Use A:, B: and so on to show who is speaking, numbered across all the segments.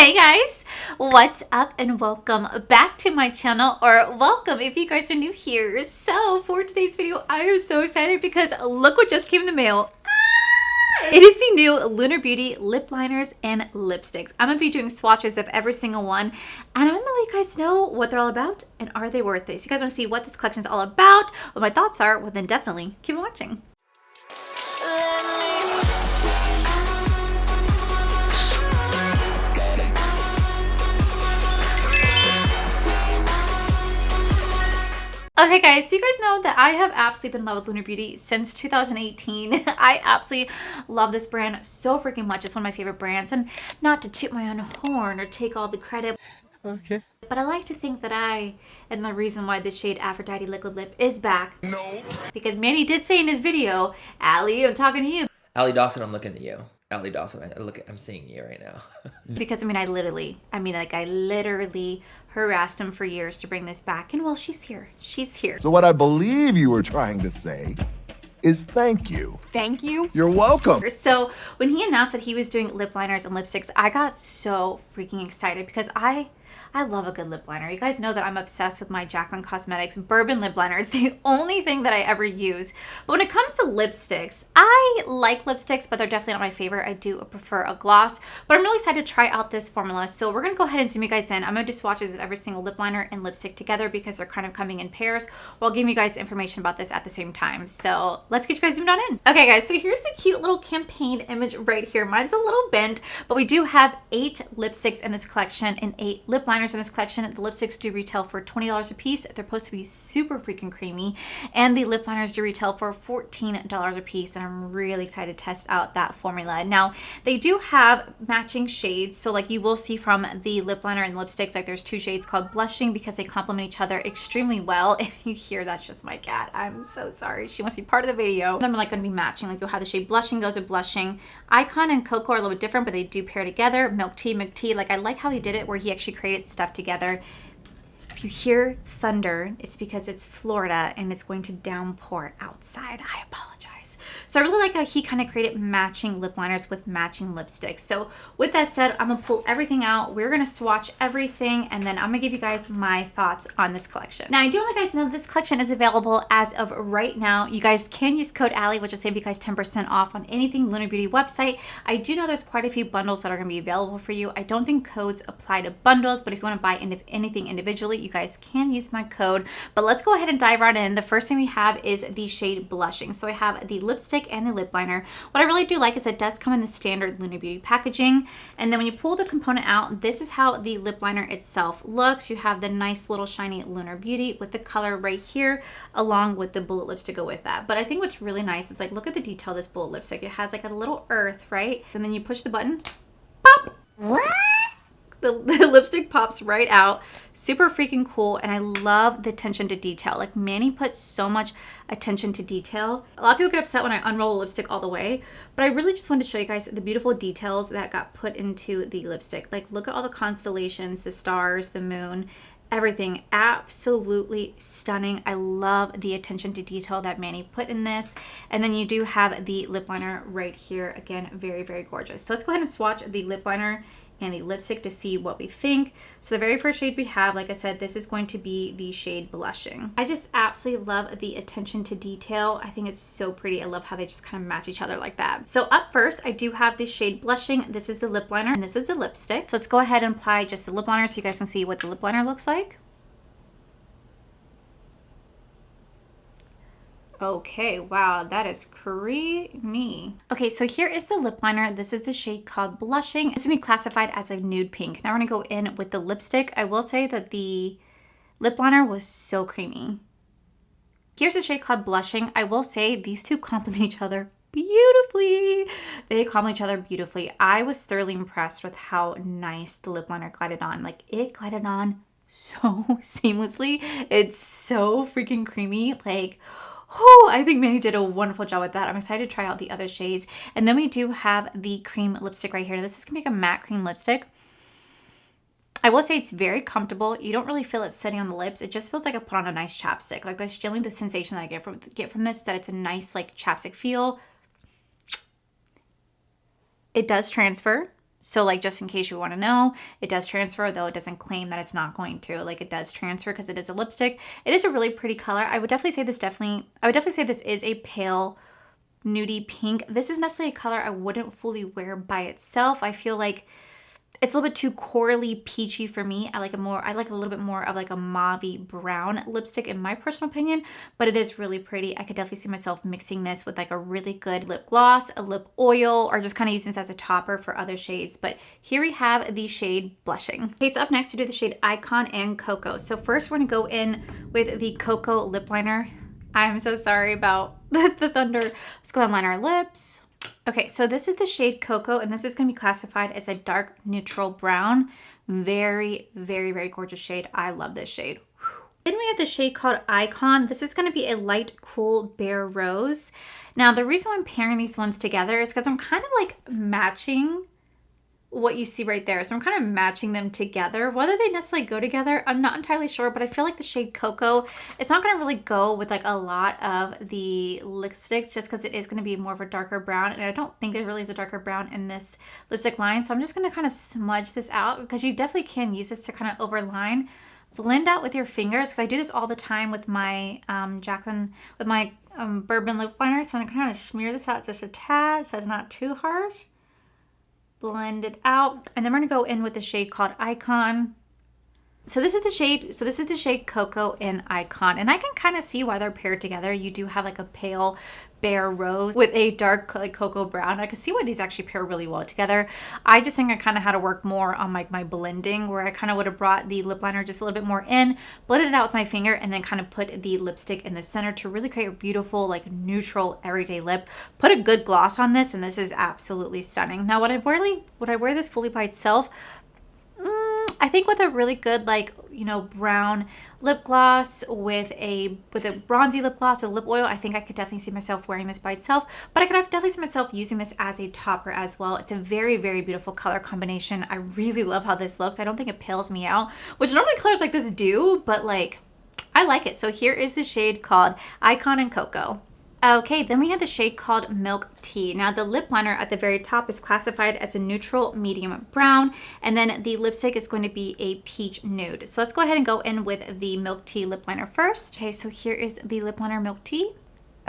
A: Hey guys, what's up and welcome back to my channel, or welcome if you guys are new here. So for today's video, I am so excited because look what just came in the mail. It is the new Lunar Beauty lip liners and lipsticks. I'm gonna be doing swatches of every single one, and I'm gonna let you guys know what they're all about and are they worth it. So you guys wanna see what this collection is all about, what my thoughts are, well then definitely keep watching. Okay guys, so you guys know that I have absolutely been in love with Lunar Beauty since 2018. I absolutely love this brand so freaking much. It's one of my favorite brands, and not to toot my own horn or take all the credit.
B: Okay.
A: But I like to think that I am the reason why this shade Aphrodite Liquid Lip is back.
B: No.
A: Because Manny did say in his video, Allie, I'm talking to you.
B: Allie Dawson, I'm looking at you. Allie Dawson, I'm seeing you right now.
A: Because I literally harassed him for years to bring this back, and well, she's here. She's here.
C: So what I believe you were trying to say is thank you.
D: Thank you.
C: You're welcome.
A: So when he announced that he was doing lip liners and lipsticks, I got so freaking excited because I love a good lip liner. You guys know that I'm obsessed with my Jaclyn Cosmetics bourbon lip liner. It's the only thing that I ever use. But when it comes to lipsticks, I like lipsticks, but they're definitely not my favorite. I do prefer a gloss, but I'm really excited to try out this formula. So we're gonna go ahead and zoom you guys in. I'm gonna do swatches of every single lip liner and lipstick together because they're kind of coming in pairs while giving you guys information about this at the same time. So let's get you guys zoomed on in. Okay guys, so here's the cute little campaign image right here. Mine's a little bent, but we do have 8 lipsticks in this collection and 8 lip liners in this collection. The lipsticks do retail for $20 a piece. They're supposed to be super freaking creamy, and the lip liners do retail for $14 a piece, and I'm really excited to test out that formula. Now they do have matching shades, so like you will see from the lip liner and lipsticks, like there's 2 shades called blushing because they complement each other extremely well. If you hear, that's just my cat. I'm so sorry, she must be part of the video. I'm like going to be matching, like you'll have the shade blushing goes with blushing. Icon and Coco are a little bit different, but they do pair together. Milk tea, like I like how he did it where he actually created stuff together. If you hear thunder, it's because it's Florida and it's going to downpour outside. I apologize. So I really like how he kind of created matching lip liners with matching lipsticks. So with that said, I'm gonna pull everything out. We're gonna swatch everything, and then I'm gonna give you guys my thoughts on this collection. Now I do want you guys to know this collection is available as of right now. You guys can use code Allie, which will save you guys 10% off on anything Lunar Beauty website. I do know there's quite a few bundles that are gonna be available for you. I don't think codes apply to bundles, but if you wanna buy anything individually, you guys can use my code. But let's go ahead and dive right in. The first thing we have is the shade blushing. So I have the lipstick and the lip liner. What I really do like is it does come in the standard Lunar Beauty packaging, and then when you pull the component out, this is how the lip liner itself looks. You have the nice little shiny Lunar Beauty with the color right here along with the bullet lips to go with that. But I think what's really nice is like look at the detail of this bullet lipstick. It has like a little earth, right? And then you push the button, pop. What? The lipstick pops right out. Super freaking cool, and I love the attention to detail. Like Manny puts so much attention to detail. A lot of people get upset when I unroll a lipstick all the way, but I really just wanted to show you guys the beautiful details that got put into the lipstick. Like look at all the constellations, the stars, the moon, everything. Absolutely stunning. I love the attention to detail that Manny put in this. And then you do have the lip liner right here. Again, very, very gorgeous. So let's go ahead and swatch the lip liner and the lipstick to see what we think. So the very first shade we have, like I said, this is going to be the shade blushing. I just absolutely love the attention to detail. I think it's so pretty. I love how they just kind of match each other like that. So up first, I do have the shade blushing. This is the lip liner and this is the lipstick. So let's go ahead and apply just the lip liner so you guys can see what the lip liner looks like. Okay, wow, that is creamy. Okay, so here is the lip liner. This is the shade called Blushing. It's gonna be classified as a nude pink. Now we're gonna go in with the lipstick. I will say that the lip liner was so creamy. Here's the shade called Blushing. I will say these two complement each other beautifully. They complement each other beautifully. I was thoroughly impressed with how nice the lip liner glided on. Like it glided on so seamlessly. It's so freaking creamy. Like, oh, I think Manny did a wonderful job with that. I'm excited to try out the other shades. And then we do have the cream lipstick right here. Now, this is gonna be like a matte cream lipstick. I will say it's very comfortable. You don't really feel it setting on the lips. It just feels like I put on a nice chapstick. Like that's generally the sensation that I get from this, that it's a nice like chapstick feel. It does transfer. So like, just in case you want to know, it does transfer, though it doesn't claim that it's not going to. Like, it does transfer because it is a lipstick. It is a really pretty color. I would definitely say this is a pale nudie pink. This is necessarily a color I wouldn't fully wear by itself. I feel like it's a little bit too corally peachy for me. I like a little bit more of like a mauvey brown lipstick in my personal opinion, but it is really pretty. I could definitely see myself mixing this with like a really good lip gloss, a lip oil, or just kind of using this as a topper for other shades. But here we have the shade Blushing. Okay, so up next we do the shade Icon and Coco. So first we're gonna go in with the Coco lip liner. I'm so sorry about the thunder. Let's go and line our lips. Okay, so this is the shade Coco, and this is going to be classified as a dark neutral brown. Very, very, very gorgeous shade. I love this shade. Then we have the shade called Icon. This is going to be a light, cool bare rose. Now, the reason I'm pairing these ones together is because I'm kind of like matching what you see right there. So I'm kind of matching them together. Whether they necessarily go together, I'm not entirely sure, but I feel like the shade Coco, it's not going to really go with like a lot of the lipsticks just because it is going to be more of a darker brown. And I don't think there really is a darker brown in this lipstick line. So I'm just going to kind of smudge this out because you definitely can use this to kind of overline. Blend out with your fingers because I do this all the time with my bourbon lip liner. So I'm going to kind of smear this out just a tad so it's not too harsh. Blend it out, and then we're gonna go in with the shade called Icon. So this is the shade Coco and Icon, and I can kind of see why they're paired together. You do have like a pale bare rose with a dark like cocoa brown. I can see why these actually pair really well together. I just think I kind of had to work more on like my blending, where I kind of would have brought the lip liner just a little bit more in, blended it out with my finger, and then kind of put the lipstick in the center to really create a beautiful like neutral everyday lip. Put a good gloss on this, and this is absolutely stunning. Now would I wear this fully by itself? I think with a really good like, you know, brown lip gloss with a bronzy lip gloss or lip oil, I think I could definitely see myself wearing this by itself, but I could definitely see myself using this as a topper as well. It's a very, very beautiful color combination. I really love how this looks. I don't think it pales me out, which normally colors like this do, but like I like it. So here is the shade called Icon and Coco. Okay, then we have the shade called Milk Tea. Now the lip liner at the very top is classified as a neutral medium brown, and then the lipstick is going to be a peach nude. So let's go ahead and go in with the Milk Tea lip liner first. Okay, so here is the lip liner Milk Tea.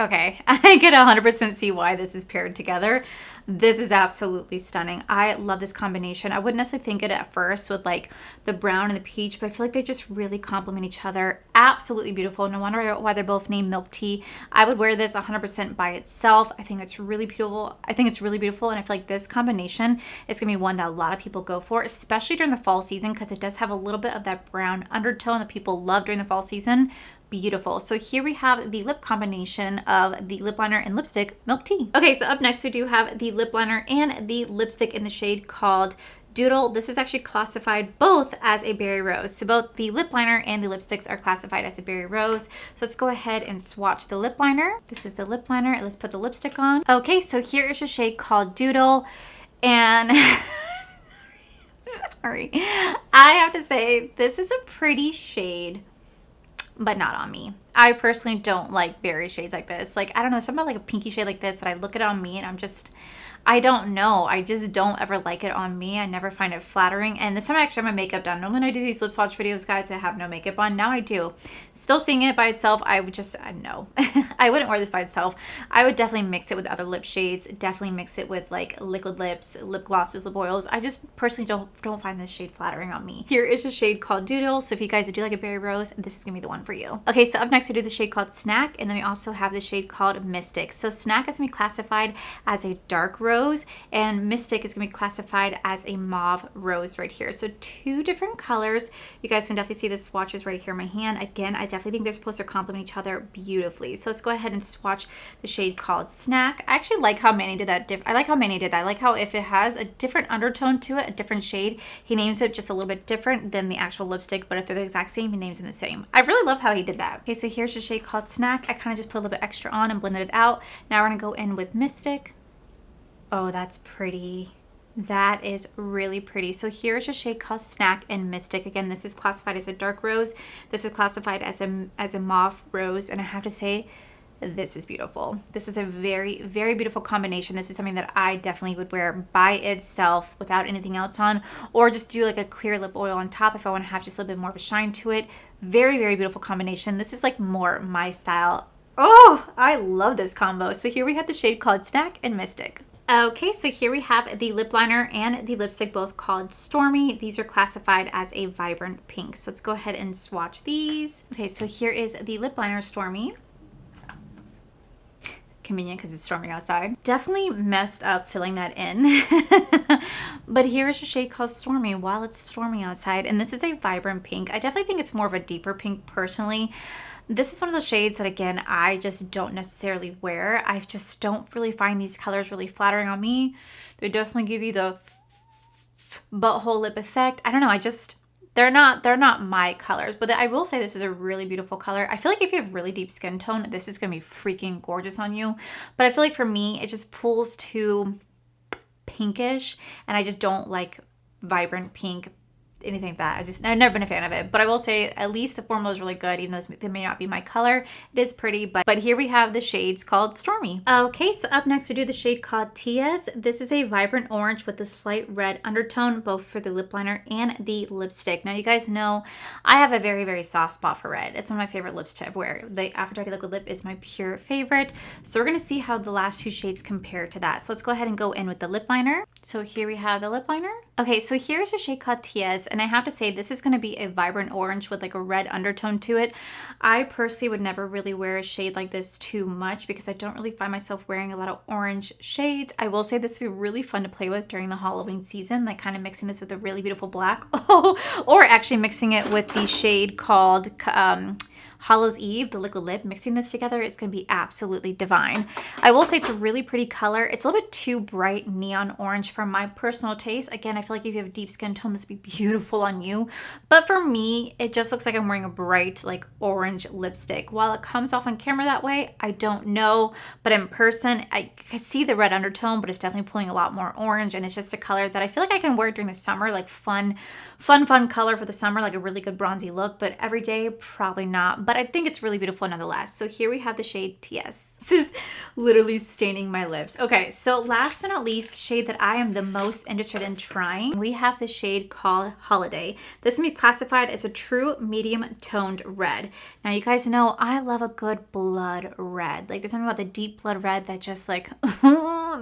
A: Okay, I can 100% see why this is paired together. This is absolutely stunning. I love this combination. I wouldn't necessarily think it at first with like the brown and the peach, but I feel like they just really complement each other. Absolutely beautiful. No wonder why they're both named Milk Tea. I would wear this 100% by itself. I think it's really beautiful. And I feel like this combination is gonna be one that a lot of people go for, especially during the fall season, because it does have a little bit of that brown undertone that people love during the fall season. Beautiful. So here we have the lip combination of the lip liner and lipstick Milk Tea. Okay, so up next we do have the lip liner and the lipstick in the shade called Doodle. This is actually classified both as a berry rose. So both the lip liner and the lipsticks are classified as a berry rose. So let's go ahead and swatch the lip liner. This is the lip liner, and let's put the lipstick on. Okay, so here is a shade called Doodle, and sorry, I have to say this is a pretty shade, but not on me. I personally don't like berry shades like this. Like, I don't know, something about like a pinky shade like this that I look at on me and I don't know. I just don't ever like it on me. I never find it flattering. And this time I actually have my makeup done. Normally when I do these lip swatch videos, guys, I have no makeup on. Now I do. Still seeing it by itself, I would just, no. I wouldn't wear this by itself. I would definitely mix it with other lip shades. Definitely mix it with like liquid lips, lip glosses, lip oils. I just personally don't find this shade flattering on me. Here is a shade called Doodle. So if you guys do like a berry rose, this is gonna be the one for you. Okay, so up next we do the shade called Snack, and then we also have the shade called Mystic. So Snack is gonna be classified as a dark rose, and Mystic is going to be classified as a mauve rose right here. So two different colors. You guys can definitely see the swatches right here in my hand. Again, I definitely think they're supposed to complement each other beautifully. So let's go ahead and swatch the shade called Snack. I actually like how Manny did that. I like how Manny did that. I like how if it has a different undertone to it, a different shade, he names it just a little bit different than the actual lipstick, but if they're the exact same, he names them the same. I really love how he did that. Okay, so here's the shade called Snack. I kind of just put a little bit extra on and blended it out. Now we're going to go in with Mystic. Oh, that's pretty. That is really pretty. So here's a shade called Snack and Mystic. Again, this is classified as a dark rose. This is classified as a mauve rose. And I have to say, this is beautiful. This is a very, very beautiful combination. This is something that I definitely would wear by itself without anything else on, or just do like a clear lip oil on top if I want to have just a little bit more of a shine to it. Very, very beautiful combination. This is like more my style. Oh, I love this combo. So here we have the shade called Snack and Mystic. Okay, so here we have the lip liner and the lipstick, both called Stormy. These are classified as a vibrant pink. So let's go ahead and swatch these. Okay, so here is the lip liner, Stormy. Convenient because it's storming outside. Definitely messed up filling that in. But here is a shade called Stormy while it's storming outside. And this is a vibrant pink. I definitely think it's more of a deeper pink personally. This is one of those shades that, again, I just don't necessarily wear. I just don't really find these colors really flattering on me. They definitely give you the butthole lip effect. I don't know. They're not my colors, but I will say this is a really beautiful color. I feel like if you have really deep skin tone, this is going to be freaking gorgeous on you. But I feel like for me, it just pulls too pinkish, and I just don't like vibrant pink, anything like that. I've never been a fan of it, but I will say at least the formula is really good, even though it may not be my color. It is pretty, but here we have the shades called Stormy. Okay, so up next we do the shade called TS. This is a vibrant orange with a slight red undertone, both for the lip liner and the lipstick. Now you guys know I have a very, very soft spot for red. It's one of my favorite lips to wear. The Aphrodite Liquid Lip is my pure favorite. So we're gonna see how the last two shades compare to that. So let's go ahead and go in with the lip liner. So here we have the lip liner. Okay, so here's a shade called TS. And I have to say, this is going to be a vibrant orange with like a red undertone to it. I personally would never really wear a shade like this too much because I don't really find myself wearing a lot of orange shades. I will say this would be really fun to play with during the Halloween season, like kind of mixing this with a really beautiful black. Or actually mixing it with the shade called Hollow's Eve, the liquid lip. Mixing this together is going to be absolutely divine. I will say it's a really pretty color. It's a little bit too bright neon orange for my personal taste. Again, I feel like if you have a deep skin tone, this would be beautiful on you. But for me, it just looks like I'm wearing a bright like orange lipstick. While it comes off on camera that way, I don't know. But in person, I see the red undertone, but it's definitely pulling a lot more orange. And it's just a color that I feel like I can wear during the summer, like fun color for the summer, like a really good bronzy look. But every day, probably not. But I think it's really beautiful nonetheless. So here we have the shade TS. This is literally staining my lips. Okay, so last but not least, shade that I am the most interested in trying, we have the shade called Holiday. This can be classified as a true medium toned red. Now you guys know I love a good blood red. Like there's something about the deep blood red that just like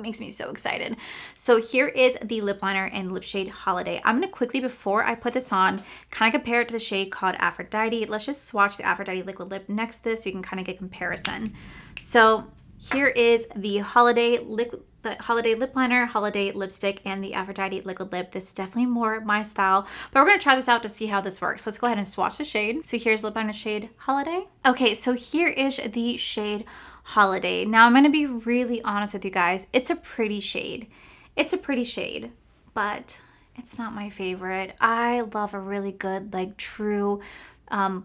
A: makes me so excited. So here is the lip liner and lip shade Holiday. I'm gonna quickly, before I put this on, kind of compare it to the shade called Aphrodite. Let's just swatch the Aphrodite liquid lip next to this so you can kind of get comparison. So here is the Holiday lip liner, Holiday lipstick, and the Aphrodite liquid lip. This is definitely more my style, but we're going to try this out to see how this works. Let's go ahead and swatch the shade. So here's lip liner shade Holiday. Okay, so here is the shade Holiday. Now I'm going to be really honest with you guys. It's a pretty shade. It's a pretty shade, but it's not my favorite. I love a really good, like true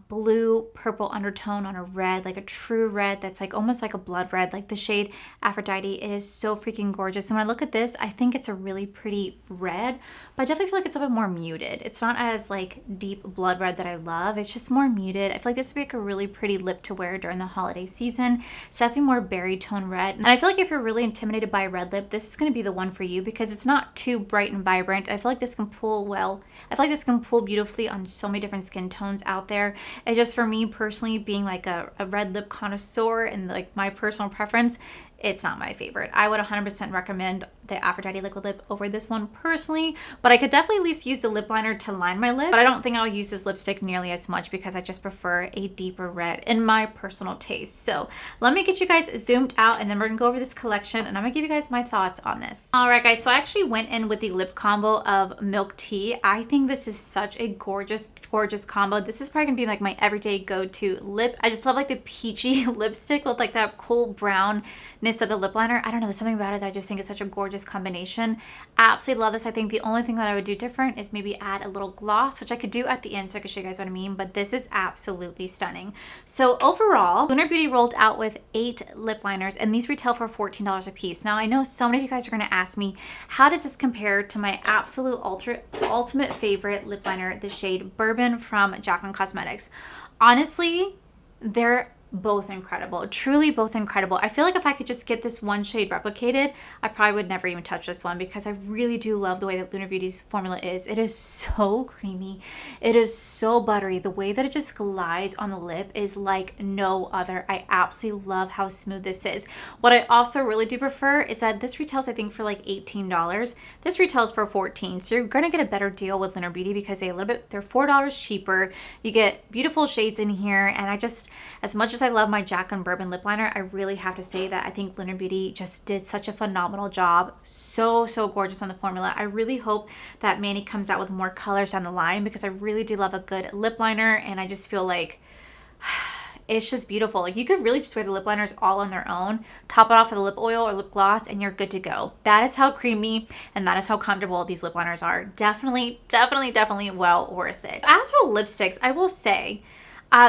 A: blue purple undertone on a red, like a true red that's like almost like a blood red, like the shade Aphrodite. It is so freaking gorgeous. And when I look at this, I think it's a really pretty red, but I definitely feel like it's a little bit more muted. It's not as like deep blood red that I love. It's just more muted. I feel like this would be like a really pretty lip to wear during the holiday season. It's definitely more berry tone red. And I feel like if you're really intimidated by a red lip, this is going to be the one for you because it's not too bright and vibrant. I feel like this can pull well. I feel like this can pull beautifully on so many different skin tones out there. It's just for me personally, being like a red lip connoisseur and like my personal preference, it's not my favorite. I would 100% recommend the Aphrodite liquid lip over this one personally, but I could definitely at least use the lip liner to line my lip, but I don't think I'll use this lipstick nearly as much because I just prefer a deeper red in my personal taste. So let me get you guys zoomed out and then we're gonna go over this collection and I'm gonna give you guys my thoughts on this. All right guys, so I actually went in with the lip combo of Milk Tea. I think this is such a gorgeous, gorgeous combo. This is probably gonna be like my everyday go-to lip. I just love like the peachy lipstick with like that cool brownness of the lip liner. I don't know, there's something about it that I just think is such a gorgeous combination. Absolutely love this. I think the only thing that I would do different is maybe add a little gloss, which I could do at the end so I can show you guys what I mean, but this is absolutely stunning. So overall, Lunar Beauty rolled out with 8 lip liners and these retail for $14 a piece. Now I know so many of you guys are going to ask me, how does this compare to my absolute ultimate favorite lip liner, the shade Bourbon from Jaclyn Cosmetics? Honestly, they're both incredible. Truly both incredible. I feel like if I could just get this one shade replicated, I probably would never even touch this one because I really do love the way that Lunar Beauty's formula is. It is so creamy. It is so buttery. The way that it just glides on the lip is like no other. I absolutely love how smooth this is. What I also really do prefer is that this retails, I think, for like $18. This retails for $14. So you're going to get a better deal with Lunar Beauty because they're $4 cheaper. You get beautiful shades in here. And I just, as much as I love my Jaclyn Bourbon lip liner, I really have to say that I think Lunar Beauty just did such a phenomenal job. So gorgeous on the formula. I really hope that Manny comes out with more colors down the line because I really do love a good lip liner, and I just feel like it's just beautiful. Like you could really just wear the lip liners all on their own, top it off with a lip oil or lip gloss, and you're good to go. That is how creamy and that is how comfortable these lip liners are. Definitely well worth it. As for lipsticks, I will say,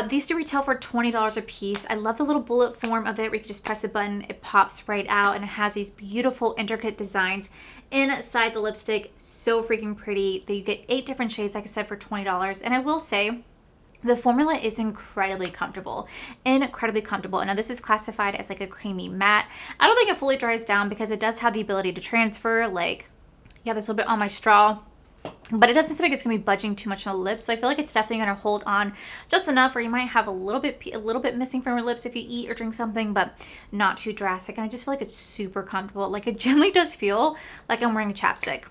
A: these do retail for $20 a piece. I love the little bullet form of it where you can just press the button, it pops right out, and it has these beautiful intricate designs inside the lipstick. So freaking pretty. You get 8 different shades, like I said, for $20. And I will say, the formula is incredibly comfortable. Incredibly comfortable. And now this is classified as like a creamy matte. I don't think it fully dries down because it does have the ability to transfer. Like, yeah, there's a little bit on my straw, but it doesn't seem like it's gonna be budging too much on the lips. So I feel like it's definitely gonna hold on just enough, or you might have a little bit missing from your lips if you eat or drink something, but not too drastic. And I just feel like it's super comfortable. Like it generally does feel like I'm wearing a chapstick.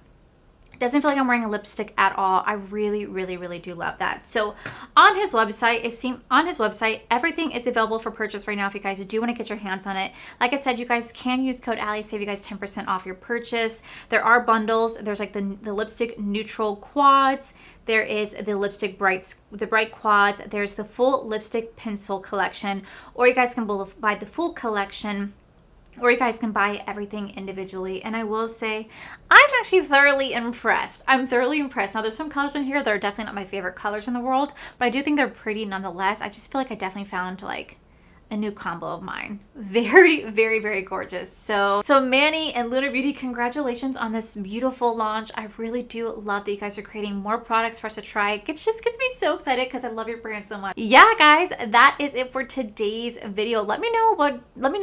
A: Doesn't feel like I'm wearing a lipstick at all. I really do love that. So on his website, everything is available for purchase right now if you guys do want to get your hands on it. Like I said, you guys can use code Allie, save you guys 10% off your purchase. There are bundles. There's like the lipstick neutral quads. There is the lipstick bright quads. There's the full lipstick pencil collection, or you guys can buy the full collection, or you guys can buy everything individually. And I will say, I'm actually thoroughly impressed. I'm thoroughly impressed. Now, there's some colors in here that are definitely not my favorite colors in the world, but I do think they're pretty nonetheless. I just feel like I definitely found like a new combo of mine. Very gorgeous. So Manny and Lunar Beauty, congratulations on this beautiful launch. I really do love that you guys are creating more products for us to try. It just gets me so excited because I love your brand so much. Yeah, guys, that is it for today's video. Let me know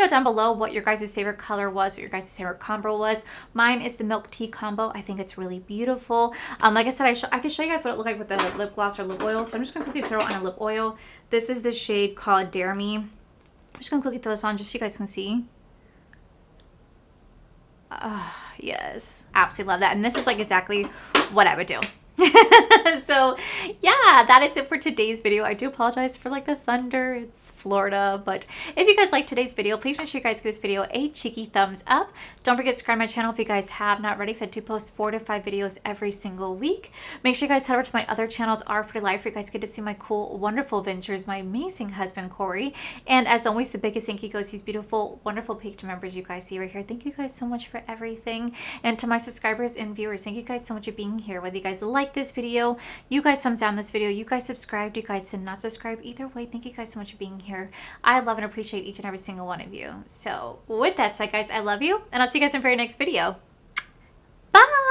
A: down below what your guys' favorite color was, what your guys' favorite combo was. Mine is the milk tea combo. I think it's really beautiful. Like I said, I can show you guys what it looked like with the lip gloss or lip oil. So I'm just gonna quickly throw on a lip oil. This is the shade called Dare Me. I'm just gonna quickly throw this on just so you guys can see. Yes, absolutely love that. And this is like exactly what I would do. So yeah, that is it for today's video. I do apologize for like the thunder. It's Florida, but if you guys like today's video, please make sure you guys give this video a cheeky thumbs up. Don't forget to subscribe to my channel if you guys have not already, because I do post 4 to 5 videos every single week. Make sure you guys head over to my other channels, Are For Life, where you guys get to see my cool, wonderful adventures, my amazing husband Corey, and as always, the biggest thank you goes to these beautiful, wonderful Patreon members you guys see right here. Thank you guys so much for everything, and to my subscribers and viewers, thank you guys so much for being here. Whether you guys like this video, you guys thumbs down this video, you guys subscribed, you guys did not subscribe, either way, thank you guys so much for being here. I love and appreciate each and every single one of you. So with that said, guys, I love you, and I'll see you guys in the very next video. Bye.